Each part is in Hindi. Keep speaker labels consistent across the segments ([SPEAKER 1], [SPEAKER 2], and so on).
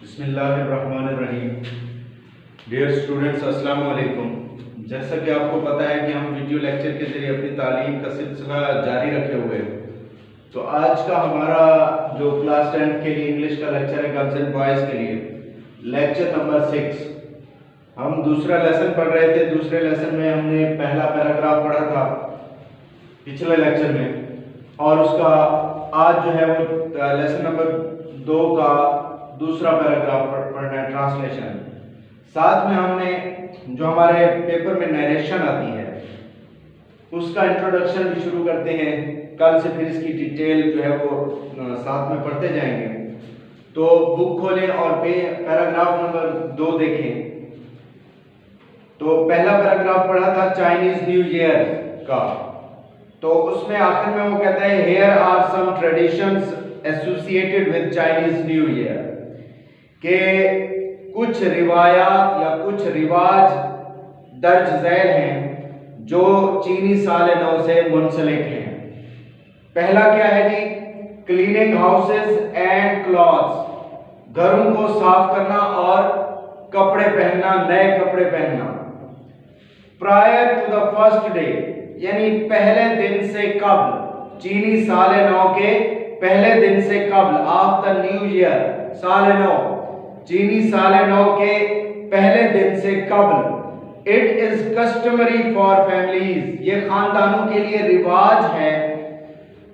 [SPEAKER 1] बिस्मिल्लाहिर्रहमानिर्रहीम। डियर स्टूडेंट्स, अस्सलाम वालेकुम। जैसा कि आपको पता है कि हम वीडियो लेक्चर के जरिए अपनी तालीम का सिलसिला जारी रखे हुए हैं, तो आज का हमारा जो क्लास 10 के लिए इंग्लिश का लेक्चर है गर्ल्स एंड बॉयज़ के लिए, लेक्चर नंबर 6। हम दूसरा लेसन पढ़ रहे थे। दूसरे लेसन में हमने पहला पैराग्राफ पढ़ा था पिछले लेक्चर में, और उसका आज जो है वो लेसन नंबर 2 का दूसरा पैराग्राफ पढ़ना है, ट्रांसलेशन। साथ में हमने जो हमारे पेपर में नरेशन आती है उसका इंट्रोडक्शन भी शुरू करते हैं। कल से फिर इसकी डिटेल जो है वो साथ में पढ़ते जाएंगे। तो बुक खोलें और पैराग्राफ नंबर 2 देखें। तो पहला पैराग्राफ पढ़ा था चाइनीज न्यू ईयर का। तो उसमें आखिर में वो कहता है here are some traditions associated with Chinese new year, के कुछ रिवायात या कुछ रिवाज दर्ज झैल हैं जो चीनी साल नौ से मुंसलिक हैं। पहला क्या है जी? क्लीनिंग हाउसेस एंड क्लॉथ्स, घरों को साफ करना और कपड़े पहनना, नए कपड़े पहनना। Prior to the first day, यानी पहले दिन से कबल, चीनी साल नौ के पहले दिन से कबल, आफ्टर न्यू ईयर, साल नौ, चीनी साल नौ के पहले दिन से कबल। It is customary for families, ये खानदानों के लिए रिवाज है,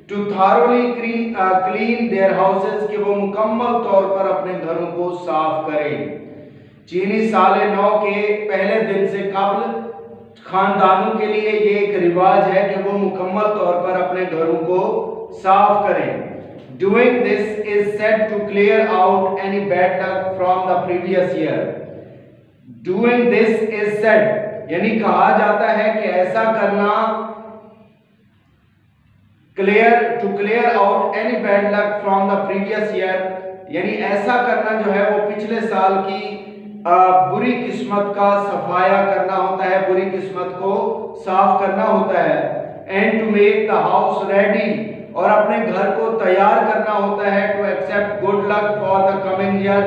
[SPEAKER 1] to thoroughly clean their houses, कि वो मुकम्मल तौर पर अपने घरों को साफ करें। चीनी साल नौ के पहले दिन से कबल खानदानों के लिए ये एक रिवाज है कि वो मुकम्मल तौर पर अपने घरों को साफ करें। Doing this is said to clear out any bad luck from the previous year. Doing this is said, यानी कहा जाता है कि ऐसा करना, to clear out any bad luck from the previous year, यानी ऐसा करना जो है वो पिछले साल की बुरी किस्मत का सफाया करना होता है, बुरी किस्मत को साफ करना होता है। And to make the house ready, और अपने घर को तैयार करना होता है, to accept good luck for the coming year,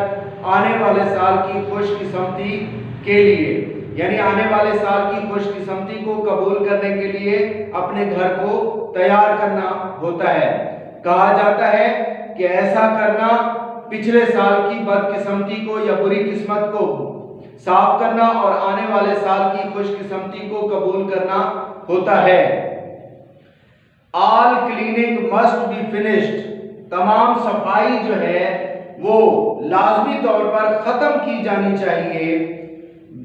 [SPEAKER 1] आने वाले साल की खुशकिस्मती के लिए, यानी आने वाले साल की खुशकिस्मती को कबूल करने के लिए अपने घर को तैयार करना होता है। कहा जाता है कि ऐसा करना पिछले साल की बदकिस्मती को या बुरी किस्मत को साफ करना और आने वाले साल की खुशकिस्मती को कबूल करना होता है। All cleaning must be finished, तमाम सफाई जो है वो लाजमी तौर पर खत्म की जानी चाहिए।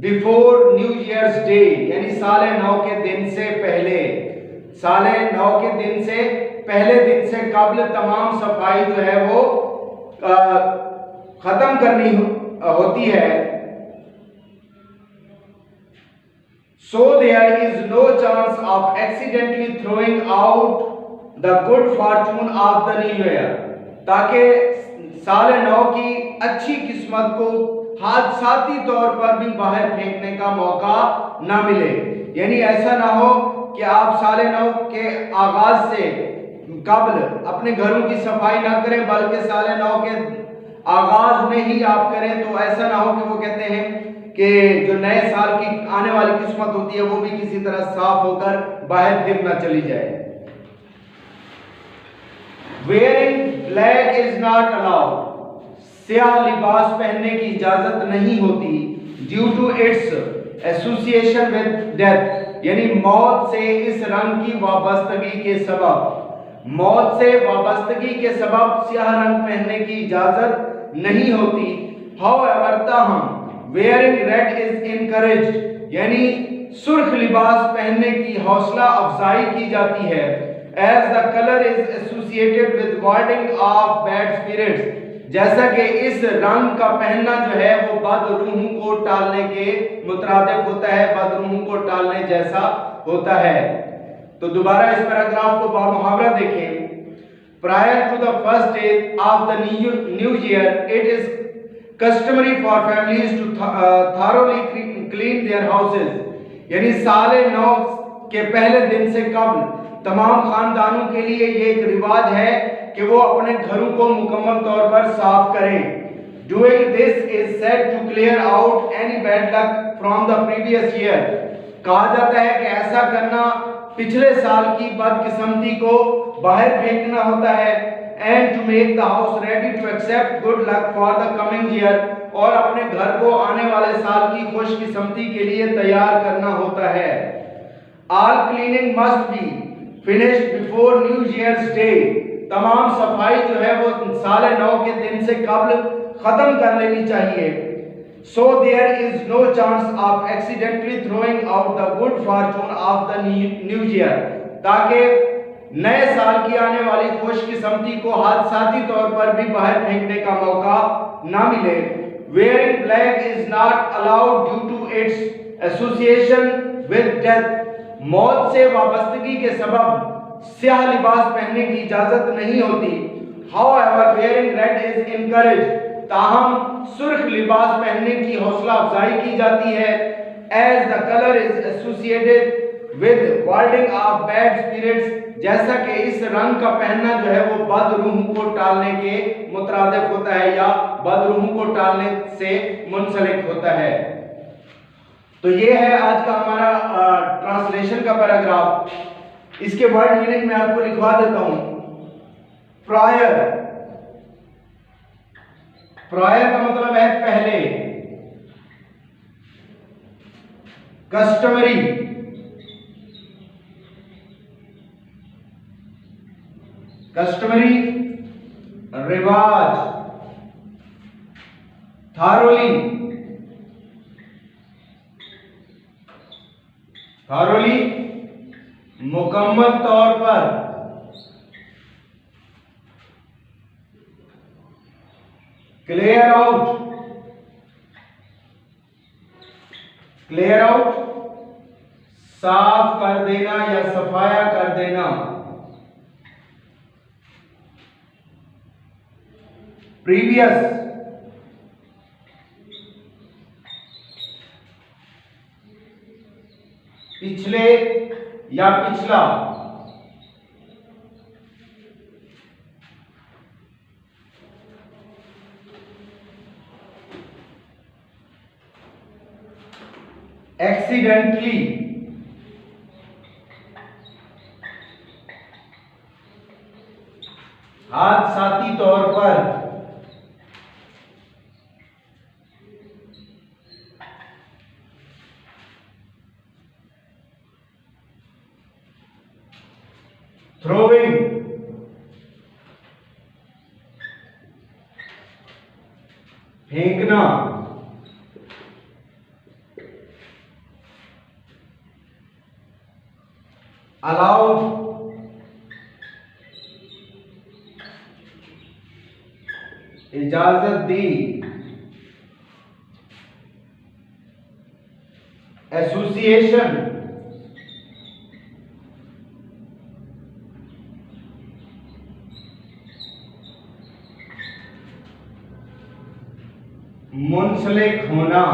[SPEAKER 1] बिफोर न्यू ईयर्स डे, यानी साल नौ के दिन से पहले, साल नौ के दिन से पहले दिन से कबल तमाम सफाई जो है वो खत्म करनी होती है। So there is no chance of accidentally throwing out the good fortune of the new year, ताकि साल नौ की अच्छी किस्मत को हादसाती तौर पर भी बाहर फेंकने का मौका ना मिले। यानी ऐसा ना हो कि आप साल नौ के आगाज से कबल अपने घरों की सफाई ना करें, बल्कि साल नौ के आगाज में ही आप करें। तो ऐसा ना हो कि वो कहते हैं कि जो नए साल की आने वाली किस्मत होती है वो भी किसी तरह साफ होकर बाहर फिर ना चली जाए। Wearing black is not allowed, स्याह लिबास पहनने की इजाजत नहीं होती। Due to its association with death, यानी मौत से इस रंग की वाबस्तगी के सबब, मौत से वाबस्तगी के सबब स्याह रंग पहनने की इजाजत नहीं होती। हाउएवर, ताहम, वेयरिंग रेड इज इनकरेज्ड, यानी सुर्ख लिबास पहनने की हौसला अफजाई की जाती है। As the colour is associated with warding off bad spirits, जैसा कि इस रंग का पहनना जो है वो बदरूहों को टालने के मुतरादिफ होता है, बदरूहों को टालने जैसा होता है। तो दोबारा इस पैराग्राफ को बामुहावरा देखें। Prior to the first day of the new year, it is customary for families to thoroughly clean their houses, यानी साल नौ के पहले दिन से कबल तमाम खानदानों के लिए ये एक रिवाज है कि वो अपने घरों को मुकम्मल तौर पर साफ करें। Doing this is said to clear out any bad luck from the previous year. कहा जाता है कि ऐसा करना पिछले साल की बदकिस्मती को बाहर फेंकना होता है। And to make the house ready to accept good luck for the coming year, और अपने घर को आने वाले साल की खुशकिस्मती के लिए तैयार करना होता है। All cleaning must be finished before New Year's Day. तमाम सफाई जो है वो साल नौ के दिन से कबल खत्म कर लेनी चाहिए। So there is no chance of accidentally throwing out the good fortune of the new year, ताकि नए साल की आने वाली खुशकिस्मती को हादसाती तौर पर भी बाहर फेंकने का मौका ना मिले। Wearing black is not allowed due to its association with death. मौत से वाबस्तगी के सबब स्याह लिबास पहनने की इजाजत नहीं होती। However, wearing red is encouraged. ताहम सुर्ख लिबास पहनने की हौसला अफजाई की जाती है, as the color is associated with warding off bad spirits, जैसा कि इस रंग का पहनना जो है वो बदरूह को टालने के मुतरादिफ होता है या बदरूह को टालने से मुंसलिक होता है। तो ये है आज का हमारा ट्रांसलेशन का पैराग्राफ। इसके वर्ड मीनिंग में आपको लिखवा देता हूं। प्रायर, प्रायर का मतलब है पहले। कस्टमरी, कस्टमरी रिवाज। थारोली, थारोली मुकम्मल तौर पर। क्लियर आउट, क्लियर आउट साफ कर देना या सफाया कर देना। प्रीवियस, पिछले या पिछला। एक्सीडेंटली, हादसाती तौर पर। थ्रोइंग, फेंकना। अलाउड, इजाजत दी। एसोसिएशन, मुंसलिक होना।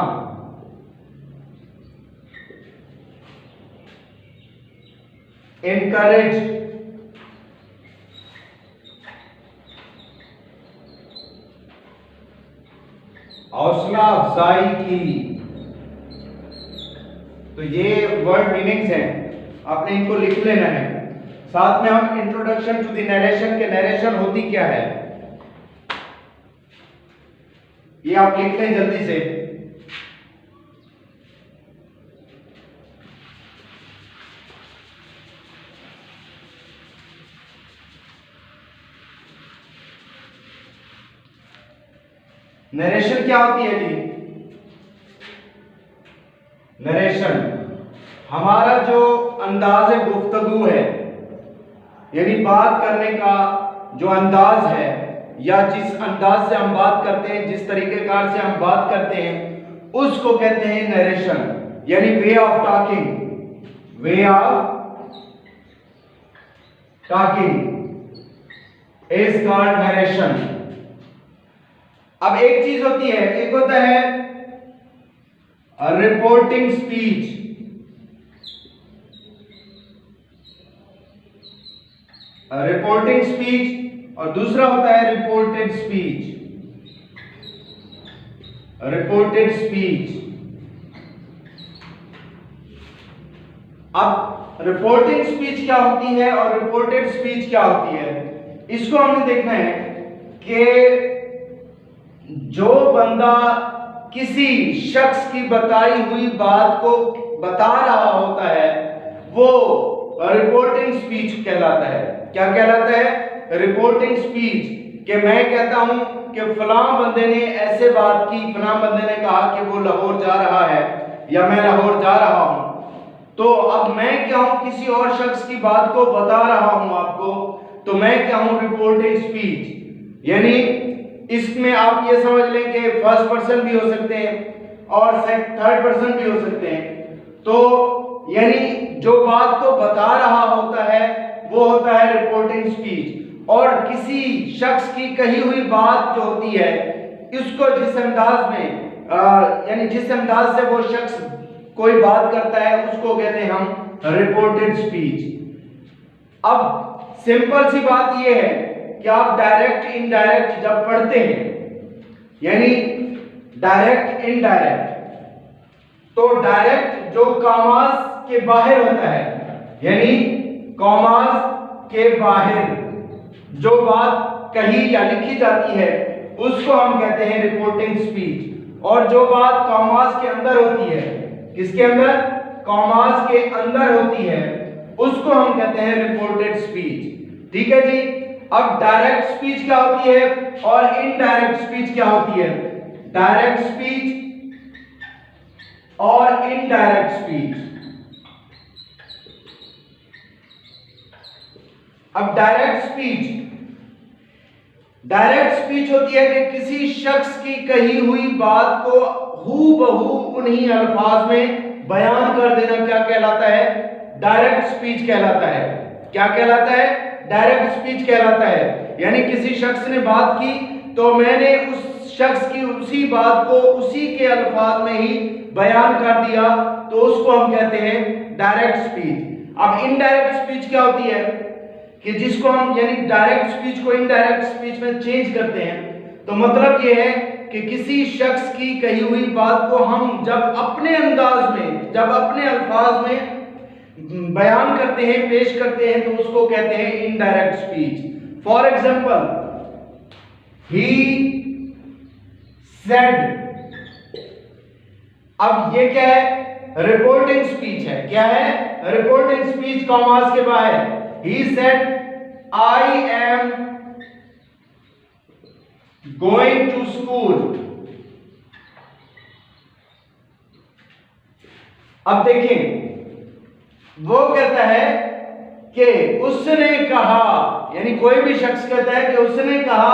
[SPEAKER 1] encourage, हौसला अफजाई की। तो ये वर्ड मीनिंग्स हैं, आपने इनको लिख लेना है। साथ में हम इंट्रोडक्शन टू द नरेशन के नरेशन होती क्या है ये आप लिख लें जल्दी से। नरेशन क्या होती है जी? नरेशन हमारा जो अंदाज़ गुफ्तगू है, यानी बात करने का जो अंदाज है या जिस अंदाज से हम बात करते हैं, जिस तरीकेकार से हम बात करते हैं, उसको कहते हैं नरेशन, यानी way of talking. Way of talking is called narration. अब एक चीज होती है, एक होता है रिपोर्टिंग स्पीच, रिपोर्टिंग स्पीच, और दूसरा होता है रिपोर्टेड स्पीच। Reported speech. अब रिपोर्टिंग स्पीच क्या होती है और रिपोर्टेड स्पीच क्या होती है, इसको हमें देखना है कि जो बंदा किसी शख्स की बताई हुई बात को बता रहा होता है वो रिपोर्टिंग स्पीच कहलाता है। क्या कहलाता है? Reporting speech. कि मैं कहता हूं कि फलां बंदे ने ऐसे बात की, फलां बंदे ने कहा कि वो लाहौर जा रहा है या मैं लाहौर जा रहा हूं, तो अब मैं क्या हूं? किसी और शख्स की बात को बता रहा हूं आपको, तो मैं क्या हूं? Reporting speech. यानी इसमें आप ये समझ लें कि फर्स्ट पर्सन भी हो सकते हैं और थर्ड पर्सन भी हो सकते हैं। तो यानी जो बात को बता रहा होता है वो होता है रिपोर्टिंग स्पीच। और किसी शख्स की कही हुई बात जो होती है इसको जिस अंदाज में यानी जिस अंदाज से वो शख्स कोई बात करता है उसको कहते हैं हम रिपोर्टेड स्पीच। अब सिंपल सी बात ये है कि आप डायरेक्ट इनडायरेक्ट जब पढ़ते हैं, यानी डायरेक्ट इनडायरेक्ट, तो डायरेक्ट जो कॉमास के बाहर होता है, यानी कॉमास के बाहर जो बात कही या लिखी जाती है उसको हम कहते हैं रिपोर्टिंग स्पीच। और जो बात कॉमास के अंदर होती है, किसके अंदर? कॉमास के अंदर होती है, उसको हम कहते हैं रिपोर्टेड स्पीच। ठीक है जी। अब डायरेक्ट स्पीच क्या होती है और इनडायरेक्ट स्पीच क्या होती है? डायरेक्ट स्पीच और इनडायरेक्ट स्पीच। अब डायरेक्ट स्पीच होती है कि किसी शख्स की कही हुई बात को हूबहू उन्हीं अल्फाज में बयान कर देना क्या कहलाता है? डायरेक्ट स्पीच कहलाता है। क्या कहलाता है? डायरेक्ट स्पीच कहलाता है। यानी किसी शख्स ने बात की तो मैंने उस शख्स की उसी बात को उसी के अल्फाज में ही बयान कर दिया, तो उसको हम कहते हैं डायरेक्ट स्पीच। अब इनडायरेक्ट स्पीच क्या होती है कि जिसको हम यानी डायरेक्ट स्पीच को इनडायरेक्ट स्पीच में चेंज करते हैं। तो मतलब यह है कि किसी शख्स की कही हुई बात को हम जब अपने अंदाज में, जब अपने अल्फाज में बयान करते हैं, पेश करते हैं, तो उसको कहते हैं indirect speech. For example, he said. अब ये क्या है? रिपोर्टिंग स्पीच है। क्या है? रिपोर्टिंग स्पीच कॉमास के बाहर। He said I am going to school. अब देखिए, वो कहता है कि उसने कहा, यानी कोई भी शख्स कहता है कि उसने कहा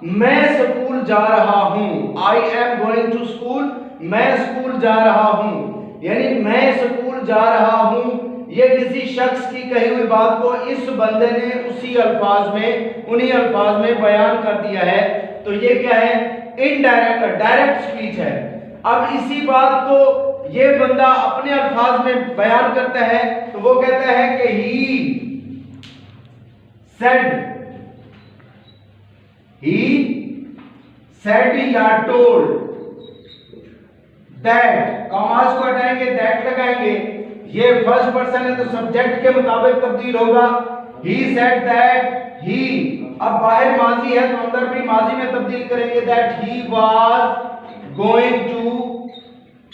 [SPEAKER 1] मैं स्कूल जा रहा हूं। I am going to school, मैं स्कूल जा रहा हूं, यानी मैं स्कूल जा रहा हूं। ये किसी शख्स की कही हुई बात को इस बंदे ने उसी अल्फाज में, उन्हीं अल्फाज में बयान कर दिया है। तो ये क्या है? इनडायरेक्ट। डायरेक्ट स्पीच है। अब इसी बात को ये बंदा अपने अल्फाज में बयान करता है, तो वो कहता है कि ही सेड या टोल्ड दैट। कॉमास को हटाएंगे, दैट लगाएंगे। ये फर्स्ट पर्सन है तो सब्जेक्ट के मुताबिक तब्दील होगा। He said that he. अब बाहर माजी है तो अंदर भी माजी में तब्दील करेंगे, that he was going to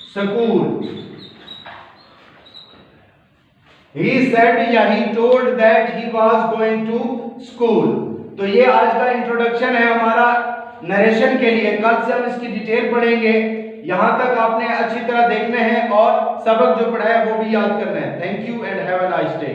[SPEAKER 1] school. He said या he told that he was going to school। तो ये आज का इंट्रोडक्शन है हमारा नरेशन के लिए। कल से हम इसकी डिटेल पढ़ेंगे। यहां तक आपने अच्छी तरह देखना है और सबक जो पढ़ा है वो भी याद करना है। Thank you and have a nice day.